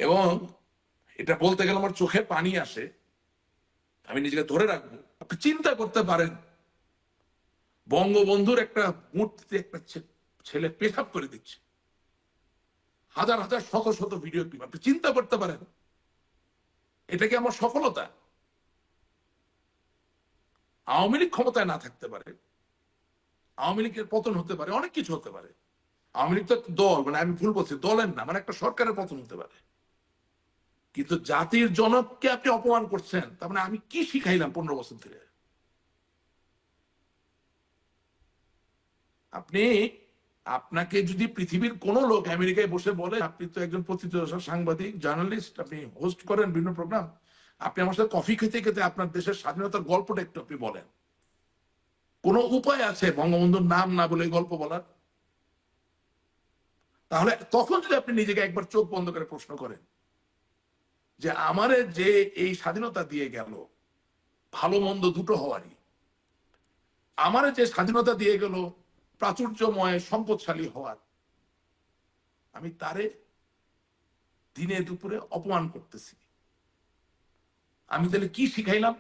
এবং এটা বলতে গেলে আমার চোখে পানি আসে, আমি নিজেকে ধরে রাখবো। আপনি চিন্তা করতে পারেন, বঙ্গবন্ধুর একটা মূর্তিতে একটা ছেলে পেশাব করে দিচ্ছে, হাজার হাজার শত শত ভিডিও ক্লিপ। আপনি চিন্তা করতে পারেন, এটা কি আমার সফলতা? আওয়ামী লীগ ক্ষমতায় না থাকতে পারে, আওয়ামী লীগের পতন হতে পারে, অনেক কিছু হতে পারে। আওয়ামী লীগ তো দল, মানে আমি ভুল বলছি, দলের না, মানে একটা সরকারের পতন হতে পারে। কিন্তু জাতির জনককে আপনি অপমান করছেন, তার মানে আমি কি শিখাইলাম 15 বছর ধরে? আপনি, আপনাকে যদি পৃথিবীর কোন লোক আমেরিকায় বসে বলে, আপনি তো একজন প্রথিতযশা সাংবাদিক, জার্নালিস্ট, আপনি হোস্ট করেন বিভিন্ন প্রোগ্রাম, আপনি আমার সাথে কফি খেতে খেতে আপনার দেশের স্বাধীনতার গল্পটা একটু আপনি বলেন, কোন উপায় আছে বঙ্গবন্ধুর নাম না বলে গল্প বলার? তাহলে তখন যদি আপনি নিজেকে একবার চোখ বন্ধ করে প্রশ্ন করেন যে আমারে যে এই স্বাধীনতা দিয়ে গেল, ভালো মন্দ দুটো হওয়ারই, আমারে যে স্বাধীনতা দিয়ে গেল প্রাচুর্যময় সম্পদশালী হওয়ার, আমি তারে দিনে দুপুরে অপমান করতেছি, আমি তাহলে কি শিখাইলাম?